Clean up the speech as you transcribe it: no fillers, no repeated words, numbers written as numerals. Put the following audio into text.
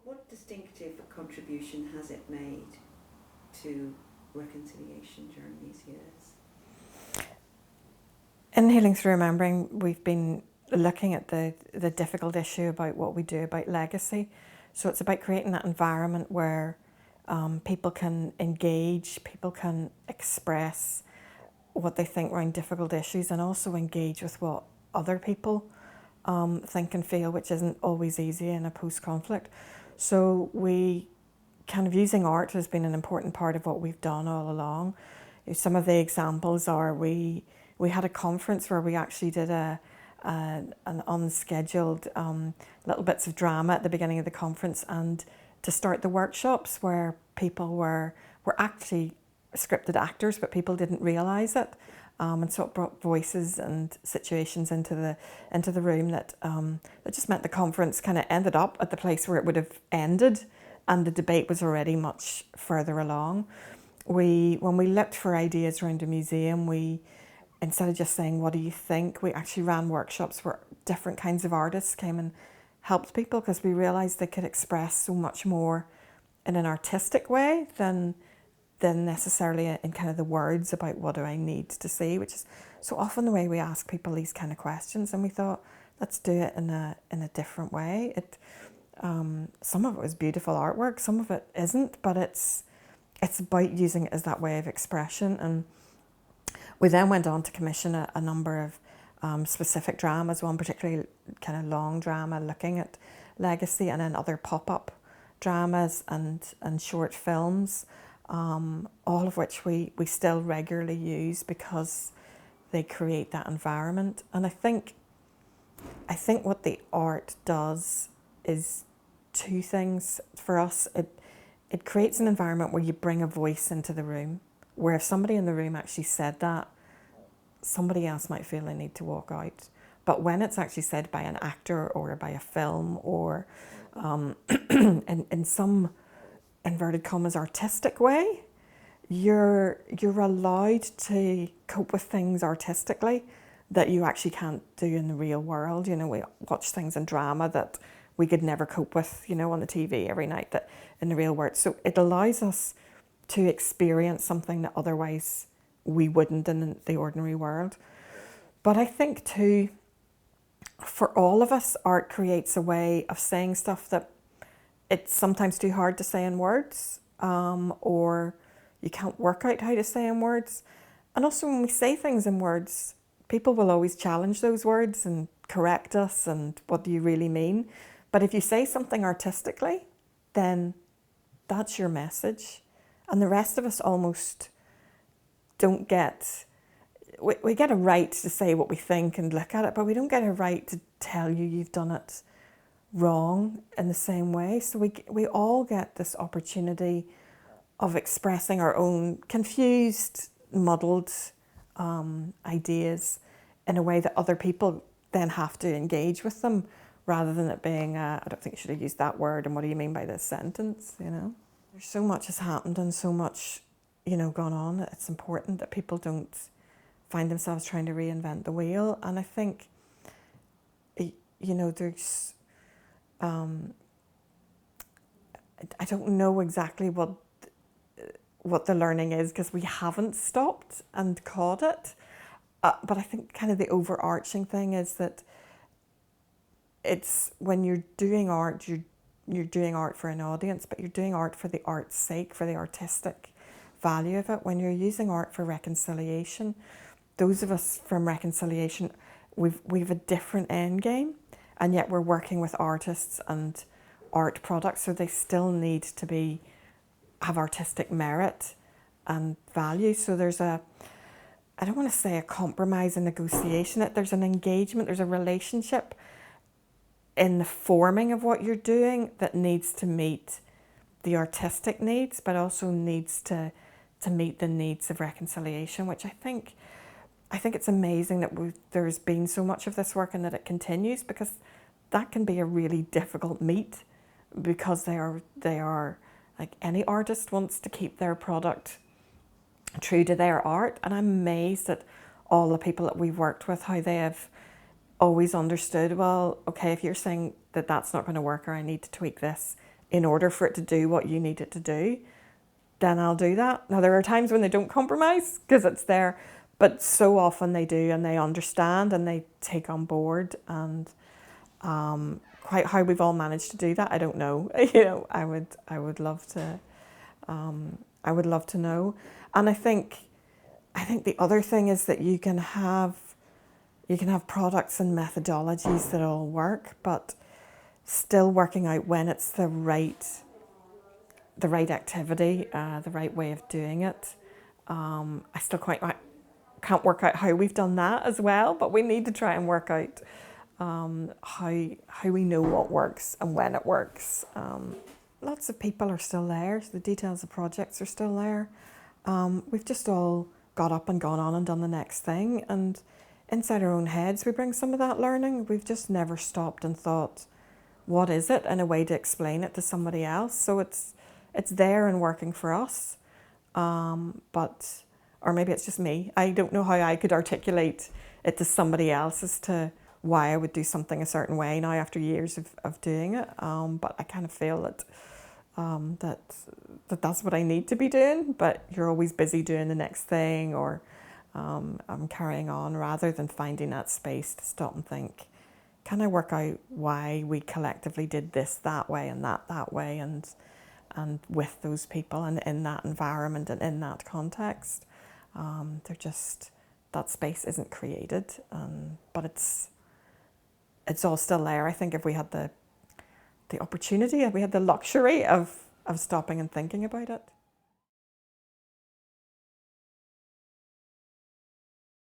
What distinctive contribution has it made to reconciliation during these years? In Healing Through Remembering, we've been looking at the difficult issue about what we do about legacy. So it's about creating that environment where people can engage, people can express what they think around difficult issues, and also engage with what other people think and feel, which isn't always easy in a post-conflict. So we kind of using art has been an important part of what we've done all along. Some of the examples are we had a conference where we actually did an unscheduled little bits of drama at the beginning of the conference, and to start the workshops where people were actually scripted actors, but people didn't realise it. And so it brought voices and situations into the room that just meant the conference kind of ended up at the place where it would have ended, and the debate was already much further along. When we looked for ideas around a museum, we, instead of just saying, what do you think, we actually ran workshops where different kinds of artists came and helped people, because we realised they could express so much more in an artistic way than necessarily in kind of the words about what do I need to see, which is so often the way we ask people these kind of questions. And we thought, let's do it in a different way. Some of it was beautiful artwork, some of it isn't, but it's about using it as that way of expression. And we then went on to commission a number of specific dramas, one particularly kind of long drama looking at legacy, and then other pop-up dramas and short films, all of which we still regularly use because they create that environment. And I think what the art does is two things for us. It creates an environment where you bring a voice into the room, where if somebody in the room actually said that, somebody else might feel they need to walk out. But when it's actually said by an actor or by a film or in some inverted commas artistic way, you're allowed to cope with things artistically that you actually can't do in the real world. You know, we watch things in drama that we could never cope with, you know, on the TV every night, that in the real world. So it allows us to experience something that otherwise we wouldn't in the ordinary world. But I think too, for all of us, art creates a way of saying stuff that it's sometimes too hard to say in words, or you can't work out how to say in words. And also when we say things in words, people will always challenge those words and correct us and what do you really mean. But if you say something artistically, then that's your message. And the rest of us almost don't get, we get a right to say what we think and look at it, but we don't get a right to tell you you've done it wrong in the same way. So we all get this opportunity of expressing our own confused, muddled ideas in a way that other people then have to engage with them, rather than it being, I don't think you should have used that word, and what do you mean by this sentence, you know? There's so much has happened and so much, you know, gone on. It's important that people don't find themselves trying to reinvent the wheel. And I think, you know, there's, I don't know exactly what the learning is, because we haven't stopped and caught it. But I think kind of the overarching thing is that it's when you're doing art, you're doing art for an audience, but you're doing art for the art's sake, for the artistic value of it. When you're using art for reconciliation, those of us from reconciliation, we've a different end game, and yet we're working with artists and art products, so they still need to have artistic merit and value. So there's I don't want to say a compromise and negotiation, there's an engagement, there's a relationship in the forming of what you're doing that needs to meet the artistic needs, but also needs to meet the needs of reconciliation, which I think it's amazing that there's been so much of this work and that it continues, because that can be a really difficult meet, because they are like, any artist wants to keep their product true to their art. And I'm amazed at all the people that we've worked with, how they have always understood, well, okay, if you're saying that that's not going to work, or I need to tweak this, in order for it to do what you need it to do, then I'll do that. Now, there are times when they don't compromise because it's there, but so often they do, and they understand and they take on board. And quite how we've all managed to do that, I don't know. I would love to. I would love to know. And I think the other thing is that you can have products and methodologies that all work, but still working out when it's the right activity, the right way of doing it. I still can't work out how we've done that as well, but we need to try and work out how we know what works and when it works. Lots of people are still there, so the details of projects are still there. We've just all got up and gone on and done the next thing, and inside our own heads we bring some of that learning. We've just never stopped and thought, what is it, and a way to explain it to somebody else. So it's there and working for us, but or maybe it's just me. I don't know how I could articulate it to somebody else as to why I would do something a certain way now after years of doing it. But I kind of feel that that's what I need to be doing. But you're always busy doing the next thing, or I'm carrying on, rather than finding that space to stop and think, can I work out why we collectively did this that way and that way, and with those people and in that environment and in that context. That space isn't created, but it's all still there. I think if we had the opportunity, if we had the luxury of stopping and thinking about it.